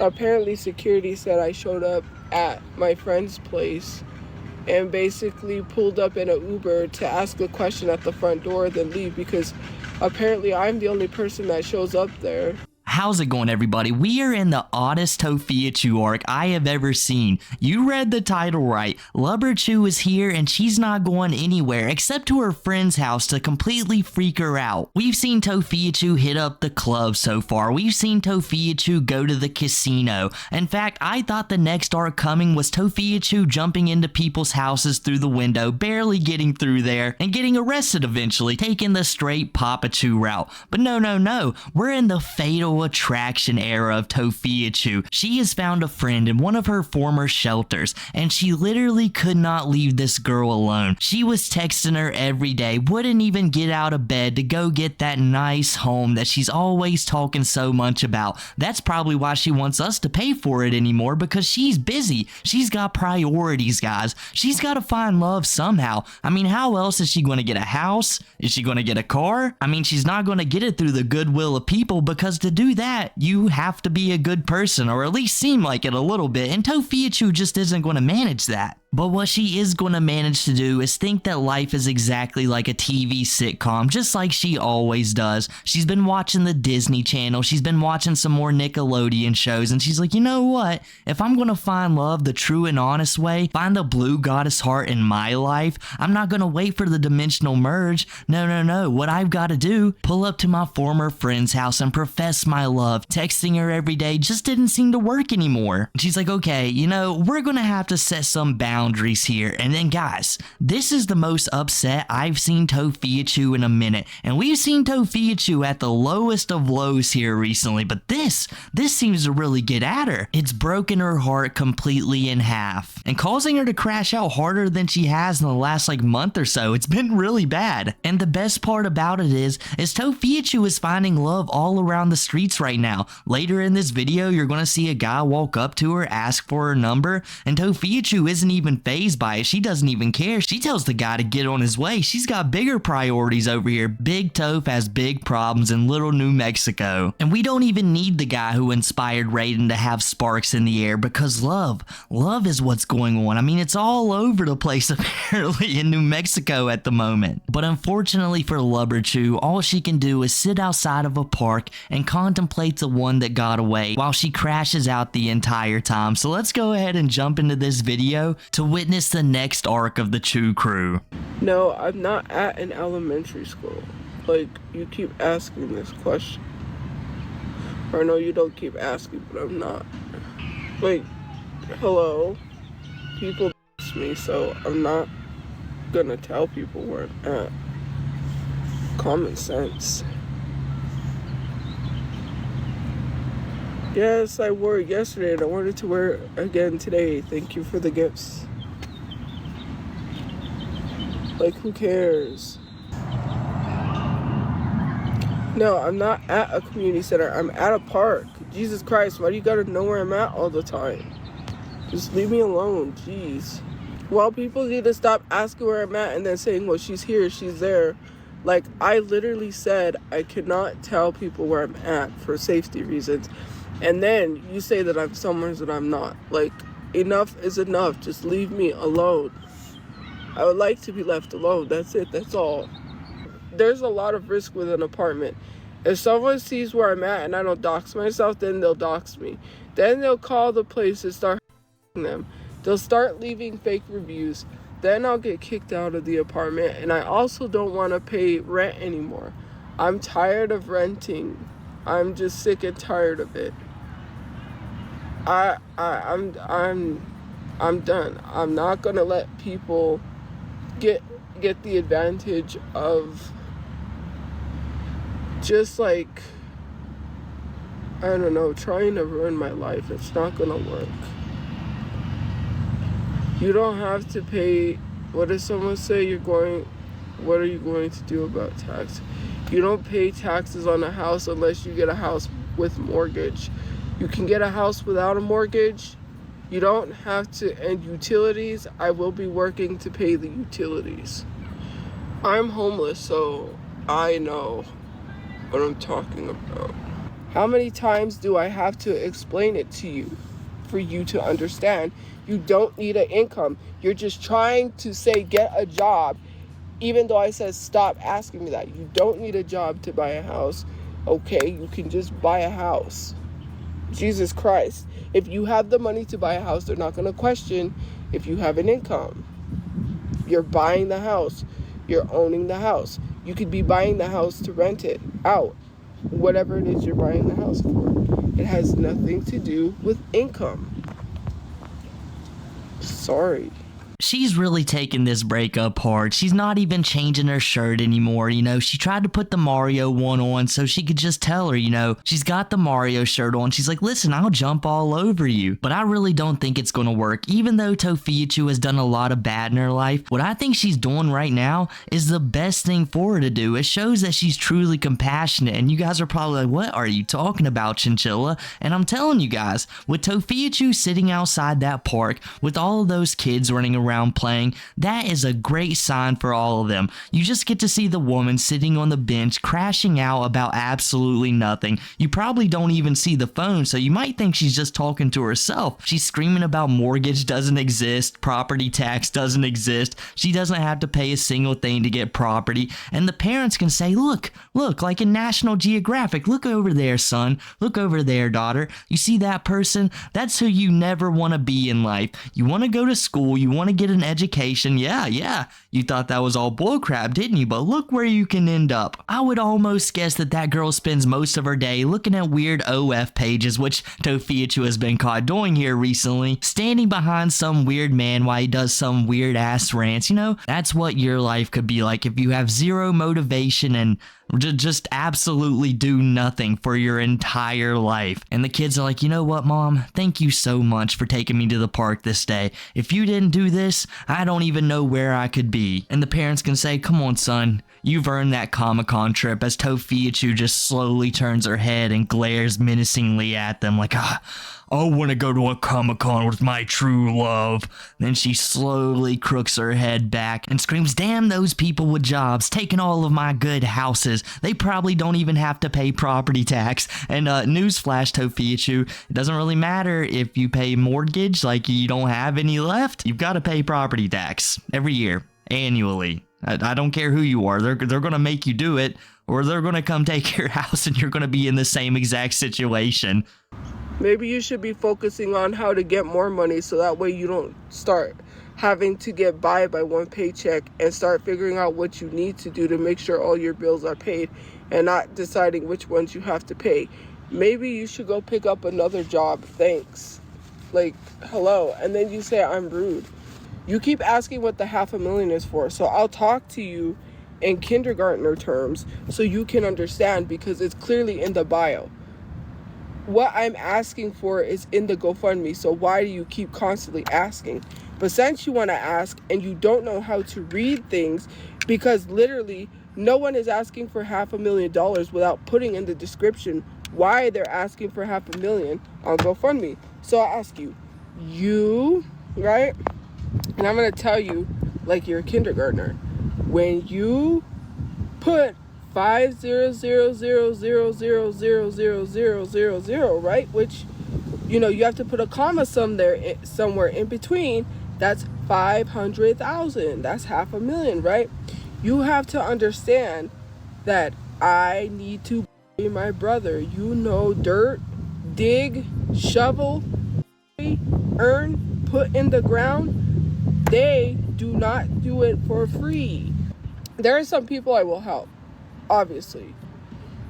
Apparently security said I showed up at my friend's place and basically pulled up in an Uber to ask a question at the front door, then leave, because apparently I'm the only person that shows up there. How's it going, everybody? We are in the oddest Tophiachu arc I have ever seen. You read the title right. Tophiachu is here and she's not going anywhere except to her friend's house to completely freak her out. We've seen Tophiachu hit up the club so far. We've seen Tophiachu go to the casino. In fact, I thought the next arc coming was Tophiachu jumping into people's houses through the window, barely getting through there, and getting arrested eventually, taking the straight Papachu route. But no. We're in the fatal attraction era of Tophiachu. She has found a friend in one of her former shelters, and she literally could not leave this girl alone. She was texting her every day, wouldn't even get out of bed to go get that nice home that she's always talking so much about. That's probably why she wants us to pay for it anymore, because she's busy. She's got priorities, guys. She's got to find love somehow. I mean, how else is she going to get a house? Is she going to get a car? I mean, she's not going to get it through the goodwill of people, because to do that, you have to be a good person, or at least seem like it a little bit, and Tophiachu just isn't going to manage that. But what she is going to manage to do is think that life is exactly like a TV sitcom, just like she always does. She's been watching the Disney Channel, she's been watching some more Nickelodeon shows, and she's like, you know what? If I'm going to find love the true and honest way, find the blue goddess heart in my life, I'm not going to wait for the dimensional merge. No. What I've got to do, pull up to my former friend's house and profess my love. Texting her every day just didn't seem to work anymore. She's like, okay, you know, we're going to have to set some boundaries here. And then guys, this is the most upset I've seen Tophiachu in a minute, and we've seen Tophiachu at the lowest of lows here recently, but this seems to really get at her. It's broken her heart completely in half and causing her to crash out harder than she has in the last month or so. It's been really bad. And the best part about it is Tophiachu is finding love all around the streets right now. Later in this video, you're going to see a guy walk up to her, ask for her number, and Tophiachu isn't even fazed by it. She doesn't even care. She tells the guy to get on his way. She's got bigger priorities over here. Big Toph has big problems in little New Mexico. And we don't even need the guy who inspired Raiden to have sparks in the air, because love is what's going on. I mean, it's all over the place apparently in New Mexico at the moment. But unfortunately for Tophiachu, all she can do is sit outside of a park and contemplate the one that got away while she crashes out the entire time. So let's go ahead and jump into this video to witness the next arc of the Chu crew. No, I'm not at an elementary school. Like, you keep asking this question. Or no, you don't keep asking, but I'm not. Like, hello? People me, so I'm not gonna tell people where I'm at. Common sense. Yes, I wore it yesterday and I wanted to wear it again today. Thank you for the gifts. Like, who cares? No, I'm not at a community center. I'm at a park. Jesus Christ, why do you gotta know where I'm at all the time? Just leave me alone, jeez. Well, people need to stop asking where I'm at and then saying, well, she's here, she's there. Like, I literally said I could not tell people where I'm at for safety reasons. And then you say that I'm somewhere that I'm not. Like, enough is enough. Just leave me alone. I would like to be left alone. That's it. That's all. There's a lot of risk with an apartment. If someone sees where I'm at and I don't dox myself, then they'll dox me. Then they'll call the place and start them. They'll start leaving fake reviews. Then I'll get kicked out of the apartment. And I also don't want to pay rent anymore. I'm tired of renting. I'm just sick and tired of it. I'm done. I'm not gonna let people get the advantage of just like, I don't know, trying to ruin my life. It's not gonna work. You don't have to pay. What does someone say? What are you going to do about tax? You don't pay taxes on a house unless you get a house with mortgage. You can get a house without a mortgage. You don't have to. And utilities, I will be working to pay the utilities. I'm homeless, so I know what I'm talking about. How many times do I have to explain it to you for you to understand? You don't need an income. You're just trying to say get a job, even though I said stop asking me that. You don't need a job to buy a house. Okay, you can just buy a house. Jesus Christ. If you have the money to buy a house, they're not going to question if you have an income. You're buying the house. You're owning the house. You could be buying the house to rent it out. Whatever it is you're buying the house for. It has nothing to do with income. Sorry. She's really taking this breakup hard. She's not even changing her shirt anymore, you know. She tried to put the Mario one on so she could just tell her, you know, she's got the Mario shirt on. She's like, listen, I'll jump all over you. But I really don't think it's going to work. Even though Tophiachu has done a lot of bad in her life, what I think she's doing right now is the best thing for her to do. It shows that she's truly compassionate. And you guys are probably like, what are you talking about, Chinchilla? And I'm telling you guys, with Tophiachu sitting outside that park with all of those kids running around playing, that is a great sign for all of them. You just get to see the woman sitting on the bench crashing out about absolutely nothing. You probably don't even see the phone, so you might think she's just talking to herself. She's screaming about mortgage doesn't exist, property tax doesn't exist, she doesn't have to pay a single thing to get property, and the parents can say, look, like in National Geographic, look over there, son, look over there, daughter. You see that person? That's who you never want to be in life. You want to go to school, you want to get an education. Yeah, you thought that was all bullcrap, didn't you? But look where you can end up. I would almost guess that girl spends most of her day looking at weird OF pages, which Tophiachu has been caught doing here recently, standing behind some weird man while he does some weird ass rants. You know, that's what your life could be like if you have zero motivation and just absolutely do nothing for your entire life. And the kids are like, you know what, Mom? Thank you so much for taking me to the park this day. If you didn't do this, I don't even know where I could be. And the parents can say, come on, son, you've earned that Comic-Con trip, as Tophiachu just slowly turns her head and glares menacingly at them like, I want to go to a Comic-Con with my true love. Then she slowly crooks her head back and screams, damn those people with jobs, taking all of my good houses. They probably don't even have to pay property tax. And newsflash, Tophiachu, it doesn't really matter if you pay mortgage, like you don't have any left. You've got to pay property tax every year, annually. I don't care who you are. They're going to make you do it, or they're going to come take your house and you're going to be in the same exact situation. Maybe you should be focusing on how to get more money so that way you don't start having to get by one paycheck and start figuring out what you need to do to make sure all your bills are paid and not deciding which ones you have to pay. Maybe you should go pick up another job. Thanks. Like, hello. And then you say I'm rude. You keep asking what the $500,000 is for. So I'll talk to you in kindergartner terms so you can understand, because it's clearly in the bio. What I'm asking for is in the GoFundMe, so why do you keep constantly asking? But since you want to ask and you don't know how to read things, because literally no one is asking for $500,000 without putting in the description why they're asking for $500,000 on GoFundMe. So I ask you, right? And I'm going to tell you, like you're a kindergartner, when you put 500,000,000,000,000,000, right? Which, you know, you have to put a comma somewhere in between. That's 500,000. That's $500,000, right? You have to understand that I need to pay my brother. You know, dirt, dig, shovel, earn, put in the ground. They do not do it for free. There are some people I will help, obviously,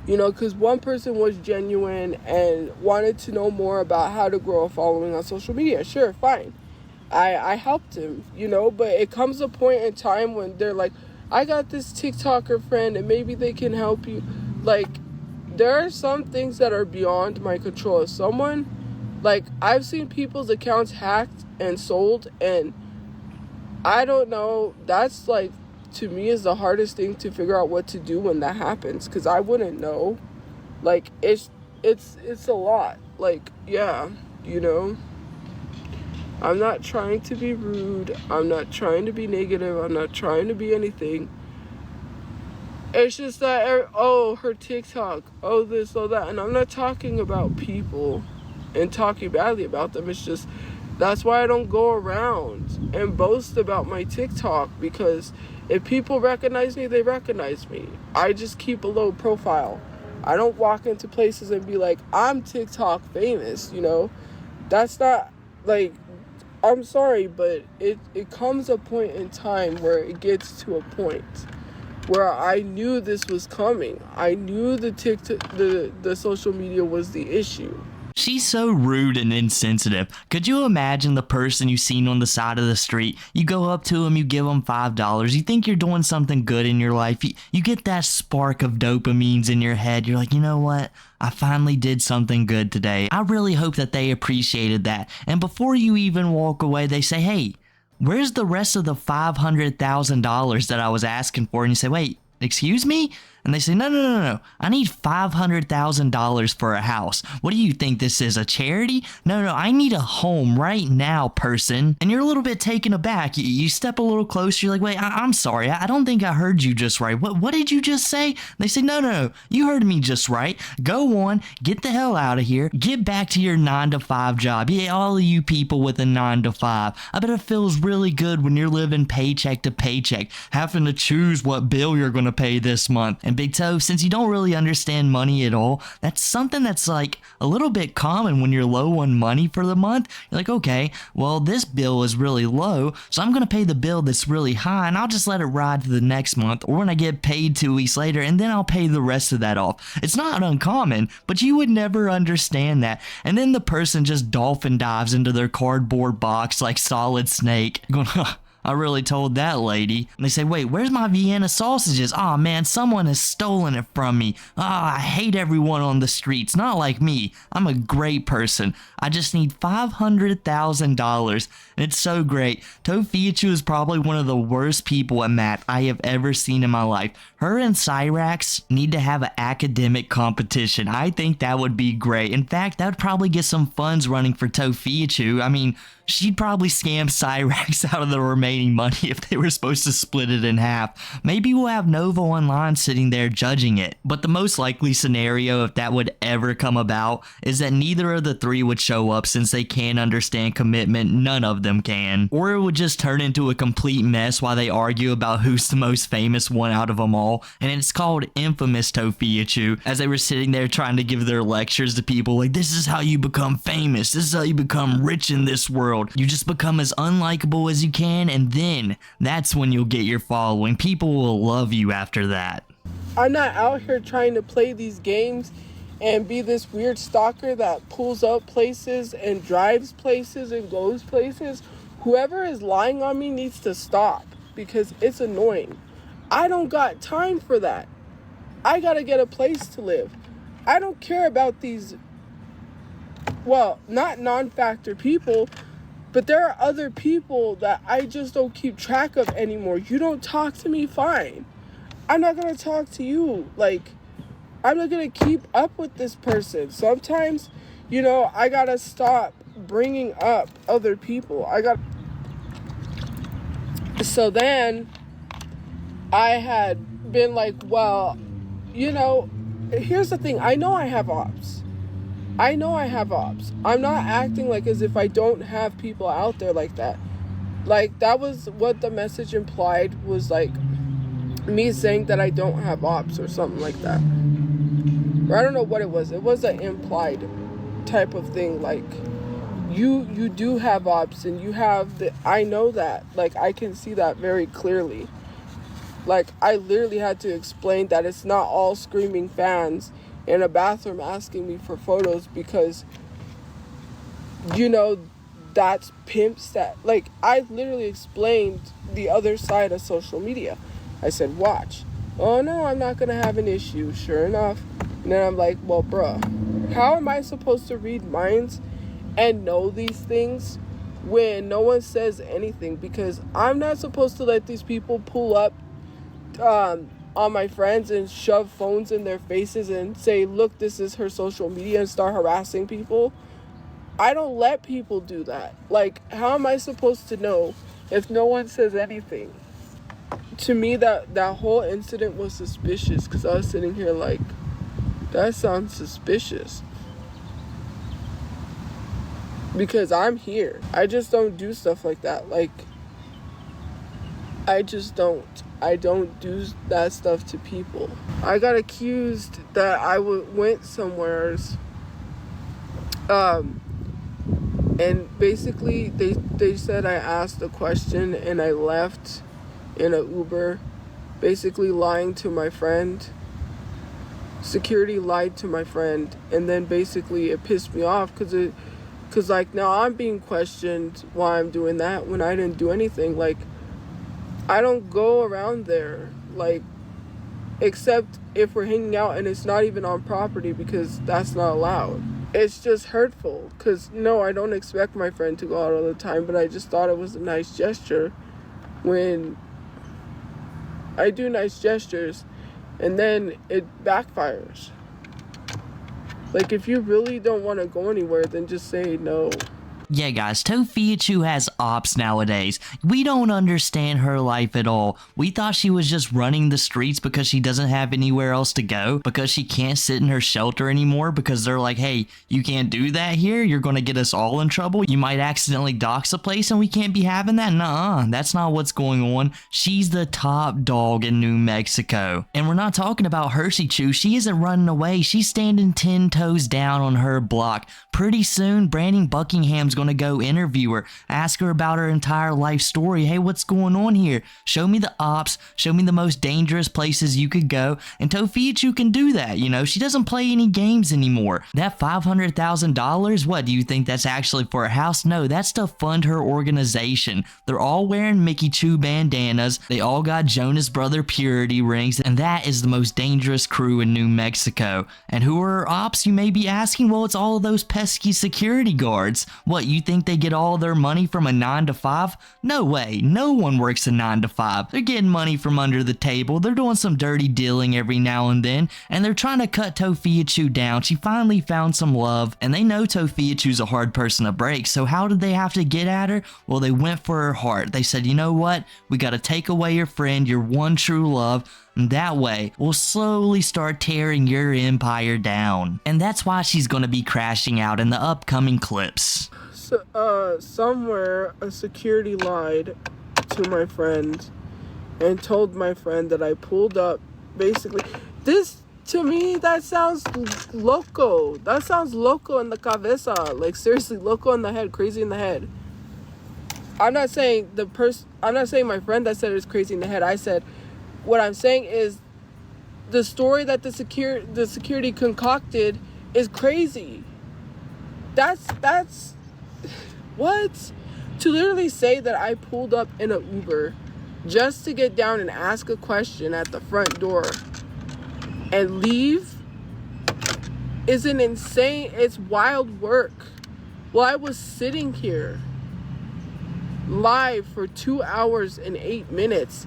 you know, because one person was genuine and wanted to know more about how to grow a following on social media. Sure, fine. I helped him, you know, but it comes a point in time when they're like, I got this TikToker friend and maybe they can help you. Like, there are some things that are beyond my control. If someone, like, I've seen people's accounts hacked and sold, and I don't know, that's like, to me, is the hardest thing to figure out what to do when that happens, because I wouldn't know. Like, it's a lot. Like, yeah, you know, I'm not trying to be rude, I'm not trying to be negative, I'm not trying to be anything. It's just that, oh, her TikTok, oh, this, oh, that. And I'm not talking about people and talking badly about them. It's just, that's why I don't go around and boast about my TikTok, because if people recognize me, they recognize me. I just keep a low profile. I don't walk into places and be like, I'm TikTok famous, you know? That's not, like, I'm sorry, but it comes a point in time where it gets to a point where I knew this was coming. I knew the TikTok, the social media was the issue. She's so rude and insensitive. Could you imagine the person you've seen on the side of the street? You go up to them, you give them $5. You think you're doing something good in your life. You get that spark of dopamines in your head. You're like, you know what? I finally did something good today. I really hope that they appreciated that. And before you even walk away, they say, hey, where's the rest of the $500,000 that I was asking for? And you say, wait, excuse me? And they say, no. I need $500,000 for a house. What do you think this is, a charity? No, I need a home right now, person. And you're a little bit taken aback. You step a little closer. You're like, wait, I'm sorry. I don't think I heard you just right. What did you just say? They say, no. You heard me just right. Go on. Get the hell out of here. Get back to your 9-to-5 job. Yeah, all of you people with a 9-to-5. I bet it feels really good when you're living paycheck to paycheck, having to choose what bill you're going to pay this month. And Big Toe, since you don't really understand money at all, that's something that's like a little bit common when you're low on money for the month. You're like, okay, well, this bill is really low, so I'm going to pay the bill that's really high, and I'll just let it ride to the next month, or when I get paid 2 weeks later, and then I'll pay the rest of that off. It's not uncommon, but you would never understand that. And then the person just dolphin dives into their cardboard box like Solid Snake, going, I really told that lady. And they say, wait, where's my Vienna sausages? Oh man, someone has stolen it from me. I hate everyone on the streets. Not like me. I'm a great person. I just need $500,000. And it's so great. Tophiachu is probably one of the worst people at math I have ever seen in my life. Her and Cyrax need to have an academic competition. I think that would be great. In fact, that would probably get some funds running for Tophiachu. I mean, she'd probably scam Cyrax out of the remaining money if they were supposed to split it in half. Maybe we'll have Nova Online sitting there judging it. But the most likely scenario, if that would ever come about, is that neither of the three would show up since they can't understand commitment. None of them can. Or it would just turn into a complete mess while they argue about who's the most famous one out of them all. And it's called Infamous Tophiachu, as they were sitting there trying to give their lectures to people like, this is how you become famous. This is how you become rich in this world. You just become as unlikable as you can, and then that's when you'll get your following. People will love you after that. I'm not out here trying to play these games and be this weird stalker that pulls up places and drives places and goes places. Whoever is lying on me needs to stop, because it's annoying. I don't got time for that. I gotta get a place to live. I don't care about these, well, not non-factor people, but there are other people that I just don't keep track of anymore. You don't talk to me, fine. I'm not gonna talk to you. Like, I'm not gonna keep up with this person. Sometimes, you know, I gotta stop bringing up other people. So then I had been like, well, you know, here's the thing. I know I have ops. I'm not acting like as if I don't have people out there like that. Like, that was what the message implied, was like me saying that I don't have ops or something like that. Or I don't know what it was. It was an implied type of thing. Like, you do have ops, and you have the, I know that. Like, I can see that very clearly. Like, I literally had to explain that it's not all screaming fans in a bathroom asking me for photos, because, you know, that's pimp stat. Like, I literally explained the other side of social media. I said, watch. Oh no, I'm not gonna have an issue. Sure enough. And then I'm like, well, bruh, how am I supposed to read minds and know these things when no one says anything? Because I'm not supposed to let these people pull up on my friends and shove phones in their faces and say, look, this is her social media, and start harassing people. I don't let people do that. Like, how am I supposed to know if no one says anything? to me, that whole incident was suspicious, because I was sitting here like, that sounds suspicious. Because I'm here. I just don't do stuff like that. Like, I just don't. I don't do that stuff to people. I got accused that I went somewheres. And basically they said I asked a question and I left in an Uber, basically lying to my friend. Security lied to my friend, and then basically it pissed me off because like, now I'm being questioned why I'm doing that when I didn't do anything. Like, I don't go around there, like, except if we're hanging out and it's not even on property, because that's not allowed. It's just hurtful, because no, I don't expect my friend to go out all the time, but I just thought it was a nice gesture when I do nice gestures and then it backfires. Like, if you really don't want to go anywhere, then just say no. Yeah, guys, Tophiachu has ops nowadays. We don't understand her life at all. We thought she was just running the streets because she doesn't have anywhere else to go, because she can't sit in her shelter anymore, because they're like, hey, you can't do that here. You're going to get us all in trouble. You might accidentally dox a place and we can't be having that. Nuh-uh, that's not what's going on. She's the top dog in New Mexico. And we're not talking about Hersheychu. She isn't running away. She's standing 10 toes down on her block. Pretty soon, Brandon Buckingham's going to go interview her, ask her about her entire life story. Hey, what's going on here? Show me the ops, show me the most dangerous places you could go, and Tophiachu can do that. You know, she doesn't play any games anymore. That $500,000, what, do you think that's actually for a house? No, that's to fund her organization. They're all wearing Mickey Chew bandanas, they all got Jonas Brother purity rings, and that is the most dangerous crew in New Mexico. And who are her ops, you may be asking? Well, it's all of those pesky security guards. What, you think they get all their money from a 9 to 5? No way. No one works a 9 to 5. They're getting money from under the table. They're doing some dirty dealing every now and then, and they're trying to cut Tophiachu down. She finally found some love, and they know Tophiachu's a hard person to break, so how did they have to get at her? Well, they went for her heart. They said, you know what? We gotta take away your friend, your one true love, and that way, we'll slowly start tearing your empire down. And that's why she's gonna be crashing out in the upcoming clips. So, somewhere a security lied to my friend and told my friend that I pulled up. Basically, this, to me, that sounds loco. That sounds loco in the cabeza. Like, seriously, loco in the head, crazy in the head. I'm not saying my friend that said it was crazy in the head. I said, what I'm saying is the story that the security concocted is crazy. That's what? To literally say that I pulled up in an Uber just to get down and ask a question at the front door and leave is an insane, it's wild work. Well, I was sitting here live for 2 hours and 8 minutes.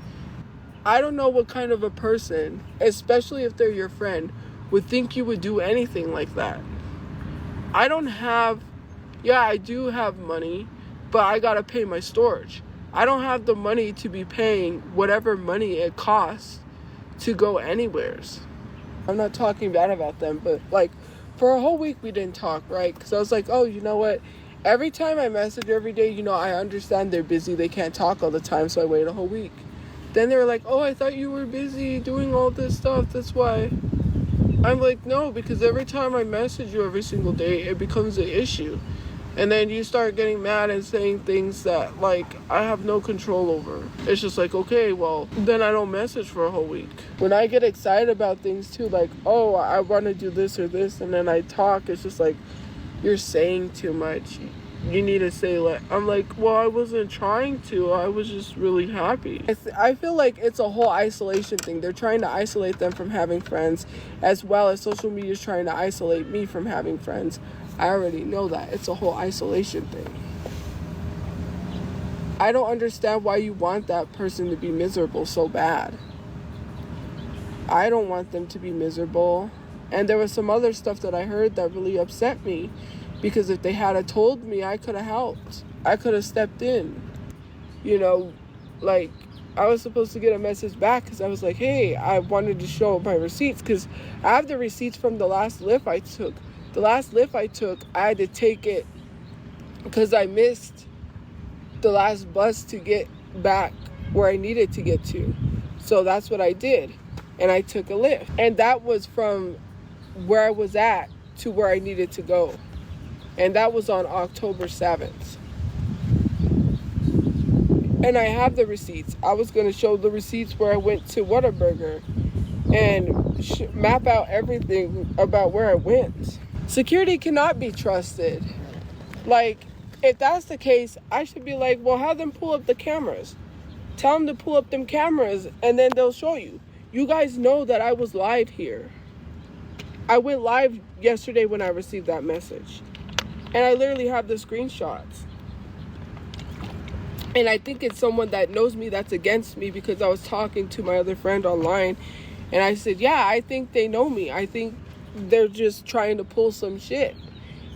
I don't know what kind of a person, especially if they're your friend, would think you would do anything like that. I do have money, but I gotta pay my storage. I don't have the money to be paying whatever money it costs to go anywheres. I'm not talking bad about them, but like, for a whole week we didn't talk, right? Because I was like, oh, you know what? Every time I message every day, you know, I understand they're busy, they can't talk all the time, so I wait a whole week. Then they were like, oh, I thought you were busy doing all this stuff, that's why. I'm like, no, because every time I message you every single day, it becomes an issue. And then you start getting mad and saying things that, like, I have no control over. It's just like, okay, well, then I don't message for a whole week. When I get excited about things, too, like, oh, I want to do this or this, and then I talk, it's just like, you're saying too much. You need to say, like, I'm like, well, I wasn't trying to. I was just really happy. I feel like it's a whole isolation thing. They're trying to isolate them from having friends, as well as social media is trying to isolate me from having friends. I already know that. It's a whole isolation thing. I don't understand why you want that person to be miserable so bad. I don't want them to be miserable. And there was some other stuff that I heard that really upset me. Because if they had told me, I could have helped. I could have stepped in. You know, like, I was supposed to get a message back because I was like, hey, I wanted to show my receipts because I have the receipts from the last lift I took. The last lift I took, I had to take it because I missed the last bus to get back where I needed to get to. So that's what I did. And I took a lift. And that was from where I was at to where I needed to go. And that was on October 7th. And I have the receipts. I was going to show the receipts where I went to Whataburger and map out everything about where I went. Security cannot be trusted. Like, if that's the case, I should be like, well, have them pull up the cameras. Tell them to pull up them cameras and then they'll show you. You guys know that I was live here. I went live yesterday when I received that message. And I literally have the screenshots. And I think it's someone that knows me that's against me because I was talking to my other friend online. And I said, yeah, I think they know me. I think they're just trying to pull some shit.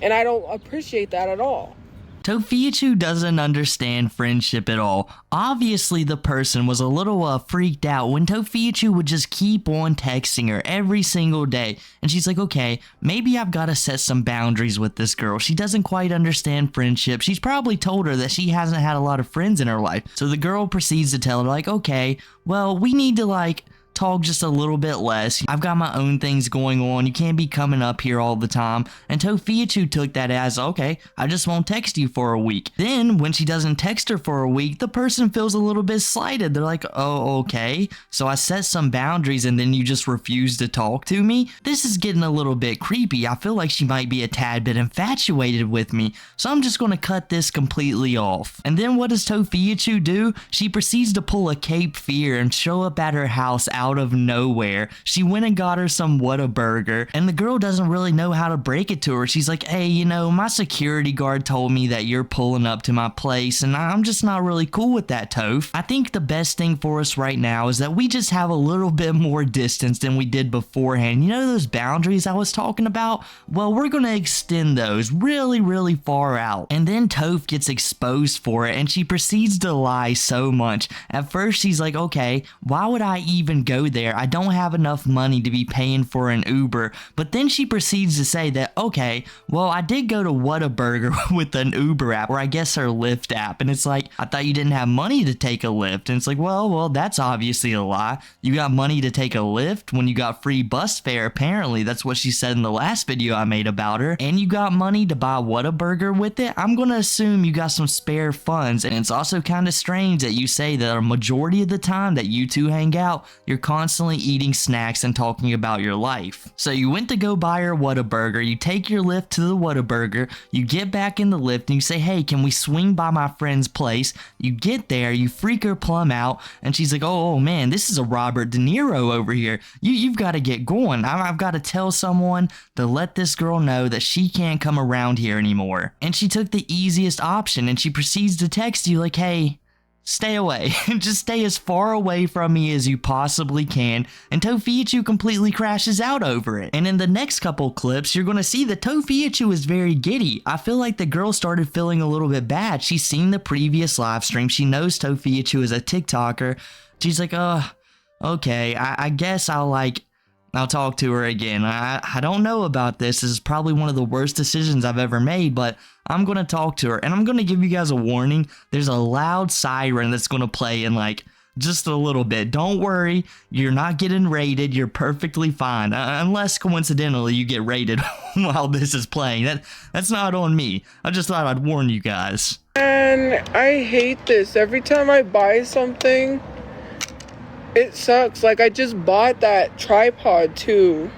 And I don't appreciate that at all. Tophiachu doesn't understand friendship at all. Obviously, the person was a little freaked out when Tophiachu would just keep on texting her every single day. And she's like, okay, maybe I've got to set some boundaries with this girl. She doesn't quite understand friendship. She's probably told her that she hasn't had a lot of friends in her life. So the girl proceeds to tell her, like, okay, well, we need to, like, talk just a little bit less. I've got my own things going on. You can't be coming up here all the time. And Tophiachu took that as, okay, I just won't text you for a week. Then when she doesn't text her for a week, the person feels a little bit slighted. They're like, oh, okay, so I set some boundaries and then you just refuse to talk to me? This is getting a little bit creepy. I feel like she might be a tad bit infatuated with me. So I'm just going to cut this completely off. And then what does Tophiachu do? She proceeds to pull a Cape Fear and show up at her house out of nowhere. She went and got her some Whataburger, and the girl doesn't really know how to break it to her. She's like, hey, you know, my security guard told me that you're pulling up to my place, and I'm just not really cool with that, Toph. I think the best thing for us right now is that we just have a little bit more distance than we did beforehand. You know those boundaries I was talking about? Well, we're gonna extend those really, really far out. And then Toph gets exposed for it, and she proceeds to lie so much. At first, she's like, okay, why would I even go there? I don't have enough money to be paying for an Uber. But then she proceeds to say that, okay, well, I did go to Whataburger with an Uber app, or I guess her Lyft app. And it's like, I thought you didn't have money to take a Lyft. And it's like, well, that's obviously a lie. You got money to take a Lyft when you got free bus fare, apparently. That's what she said in the last video I made about her. And you got money to buy Whataburger with it? I'm gonna assume you got some spare funds. And it's also kind of strange that you say that a majority of the time that you two hang out, you're constantly eating snacks and talking about your life. So you went to go buy her Whataburger, you take your Lyft to the Whataburger, you get back in the Lyft and you say, hey, can we swing by my friend's place? You get there, you freak her plumb out, and she's like, oh man, this is a Robert De Niro over here. You've got to get going. I've got to tell someone to let this girl know that she can't come around here anymore. And she took the easiest option and she proceeds to text you like, hey, stay away. Just stay as far away from me as you possibly can. And Tophiachu completely crashes out over it. And in the next couple clips, you're going to see that Tophiachu is very giddy. I feel like the girl started feeling a little bit bad. She's seen the previous live stream. She knows Tophiachu is a TikToker. She's like, okay, I guess I'll talk to her again. I don't know about this. This is probably one of the worst decisions I've ever made, but I'm going to talk to her. And I'm going to give you guys a warning. There's a loud siren that's going to play in like just a little bit. Don't worry. You're not getting raided. You're perfectly fine. Unless coincidentally you get raided while this is playing. That's not on me. I just thought I'd warn you guys. And I hate this. Every time I buy something, it sucks. Like, I just bought that tripod too.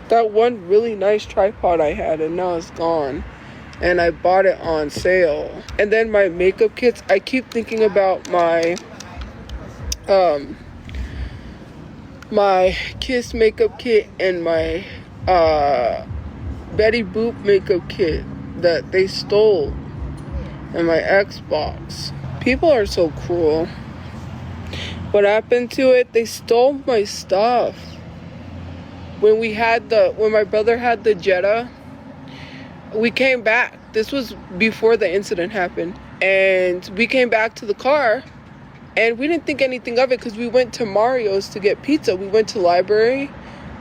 That one really nice tripod I had, and now it's gone. And I bought it on sale. And then my makeup kits, I keep thinking about my my Kiss makeup kit and my Betty Boop makeup kit that they stole, and my Xbox. People are so cruel. What happened to it? They stole my stuff. When my brother had the Jetta, we came back. This was before the incident happened. And we came back to the car, And we didn't think anything of it because we went to Mario's to get pizza. We went to library.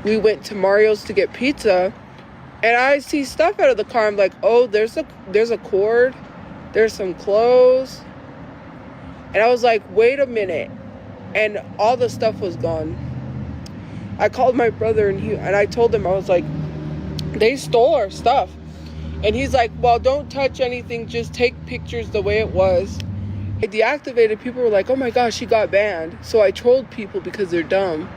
We went to Mario's to get pizza. And I see stuff out of the car. I'm like, oh, there's a cord. There's some clothes. And I was like, wait a minute. And all the stuff was gone. I called my brother and I told him, I was like, they stole our stuff. And he's like, well, don't touch anything. Just take pictures the way it was. I deactivated. People were like, oh my gosh, she got banned. So I trolled people because they're dumb.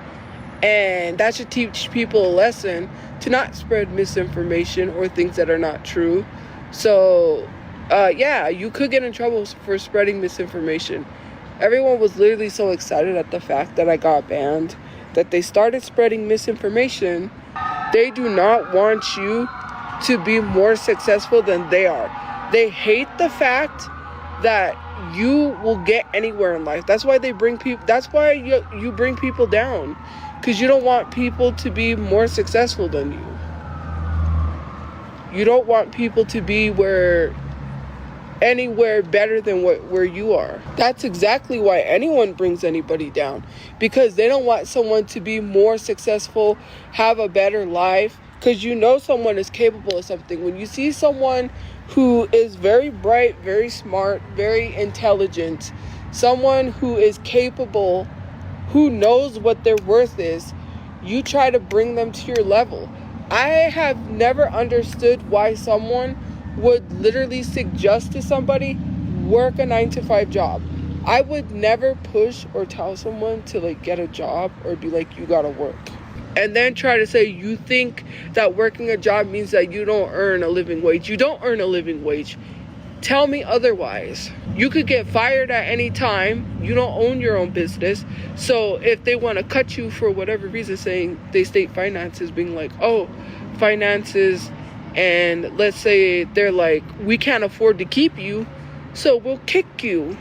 And that should teach people a lesson to not spread misinformation or things that are not true. So, yeah, you could get in trouble for spreading misinformation. Everyone was literally so excited at the fact that I got banned that they started spreading misinformation. They do not want you to be more successful than they are. They hate the fact that you will get anywhere in life. That's why they bring people. That's why you bring people down, because you don't want people to be more successful than you. You don't want people to be anywhere better than where you are. That's exactly why anyone brings anybody down, because they don't want someone to be more successful, have a better life, because you know someone is capable of something. When you see someone who is very bright, very smart, very intelligent, someone who is capable, who knows what their worth is, you try to bring them to your level. I have never understood why someone would literally suggest to somebody work a 9-to-5 job. I would never push or tell someone to like get a job or be like, you gotta work. And then try to say you think that working a job means that you don't earn a living wage. You don't earn a living wage. Tell me otherwise. You could get fired at any time. You don't own your own business. So if they want to cut you for whatever reason, saying they state finances, being like, oh, finances, and let's say they're like, we can't afford to keep you, so we'll kick you.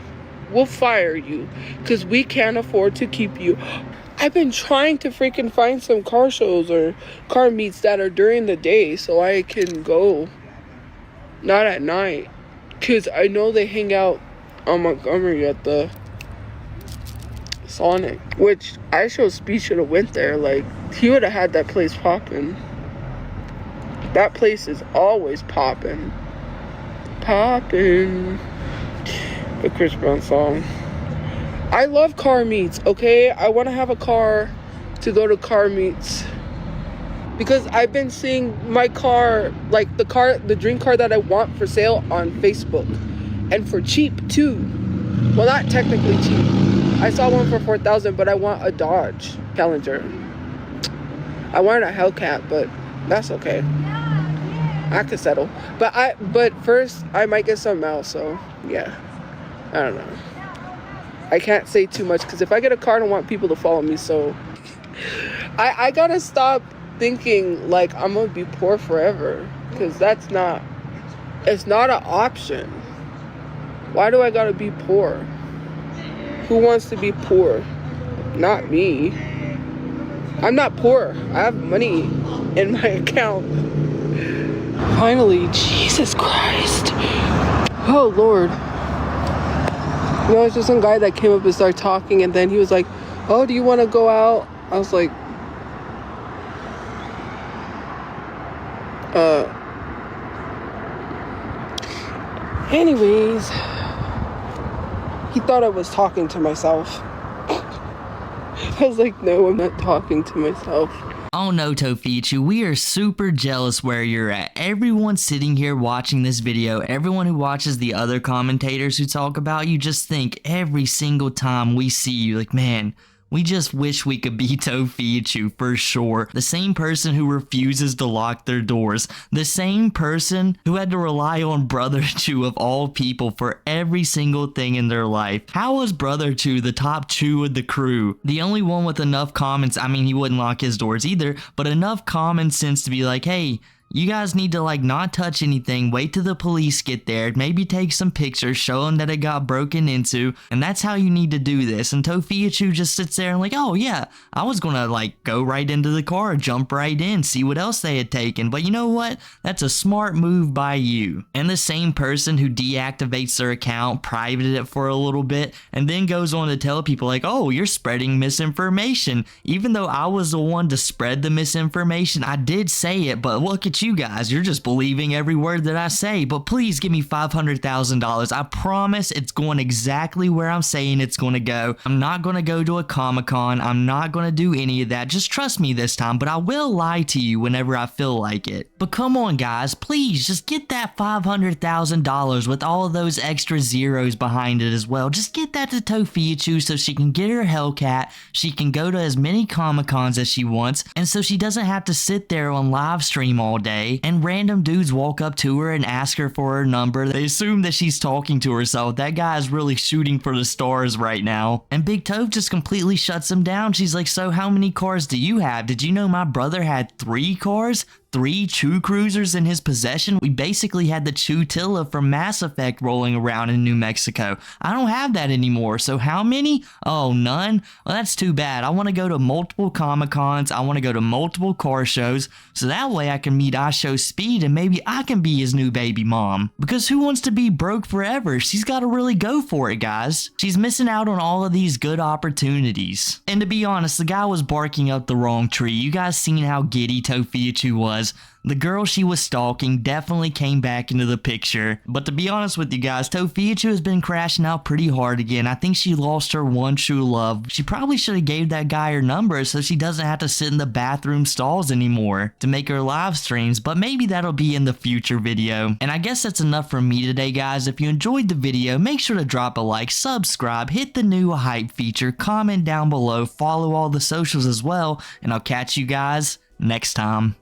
We'll fire you because we can't afford to keep you. I've been trying to freaking find some car shows or car meets that are during the day so I can go, not at night. Because I know they hang out on Montgomery at the Sonic, which I showed Speed should have went there. Like, he would have had that place popping. That place is always popping. Popping. The Chris Brown song. I love car meets, okay? I want to have a car to go to car meets. Because I've been seeing my car, like the dream car that I want for sale on Facebook. And for cheap, too. Well, not technically cheap. I saw one for $4,000, but I want a Dodge Challenger. I wanted a Hellcat, but that's okay. I could settle. But first, I might get something else, so, yeah. I don't know. I can't say too much, because if I get a car, I don't want people to follow me, so... I gotta stop thinking, like, I'm gonna be poor forever, because it's not an option. Why do I gotta be poor? Who wants to be poor? Not me. I'm not poor. I have money in my account. Finally, Jesus Christ. Oh, Lord. You know, it's just some guy that came up and started talking, and then he was like, oh, do you want to go out? I was like, anyways, he thought I was talking to myself. I was like, no, I'm not talking to myself. Oh no, Tophiachu, we are super jealous where you're at. Everyone sitting here watching this video, everyone who watches the other commentators who talk about you, just think every single time we see you, like, man, we just wish we could be Tophiachu for sure. The same person who refuses to lock their doors. The same person who had to rely on Brother Chu of all people for every single thing in their life. How was Brother Chu the top Chu of the crew? The only one with enough comments, I mean, he wouldn't lock his doors either, but enough common sense to be like, hey, You guys need to like not touch anything, wait till the police get there, maybe take some pictures, show them that it got broken into, and that's how you need to do this. And Tophiachu just sits there and like, oh yeah, I was gonna like go right into the car, jump right in, see what else they had taken, but you know what? That's a smart move by you. And the same person who deactivates their account, privated it for a little bit, and then goes on to tell people like, oh, you're spreading misinformation. Even though I was the one to spread the misinformation, I did say it, but look at you guys, you're just believing every word that I say. But please give me $500,000. I promise it's going exactly where I'm saying it's going to go. I'm not going to go to a Comic-Con. I'm not going to do any of that. Just trust me this time, but I will lie to you whenever I feel like it. But come on guys, please just get that $500,000 with all of those extra zeros behind it as well. Just get that to Tophiachu so she can get her Hellcat, she can go to as many Comic-Cons as she wants, and so she doesn't have to sit there on live stream all day and random dudes walk up to her and ask her for her number. They assume that she's talking to herself. That guy is really shooting for the stars right now. And Big Toph just completely shuts him down. She's like, so how many cars do you have? Did you know my brother had 3 cars? 3 Chew Cruisers in his possession? We basically had the Chilla from Mass Effect rolling around in New Mexico. I don't have that anymore, so how many? Oh, none? Well, that's too bad. I want to go to multiple Comic-Cons, I want to go to multiple car shows, so that way I can meet Show Speed and maybe I can be his new baby mom. Because who wants to be broke forever? She's got to really go for it, guys. She's missing out on all of these good opportunities. And to be honest, the guy was barking up the wrong tree. You guys seen how giddy Tophiachu was. The girl she was stalking definitely came back into the picture. But to be honest with you guys, Tophiachu has been crashing out pretty hard again. I think she lost her one true love. She probably should have gave that guy her number so she doesn't have to sit in the bathroom stalls anymore to make her live streams, but maybe that'll be in the future video. And I guess that's enough from me today, guys. If you enjoyed the video, make sure to drop a like, subscribe, hit the new hype feature, comment down below, follow all the socials as well, and I'll catch you guys next time.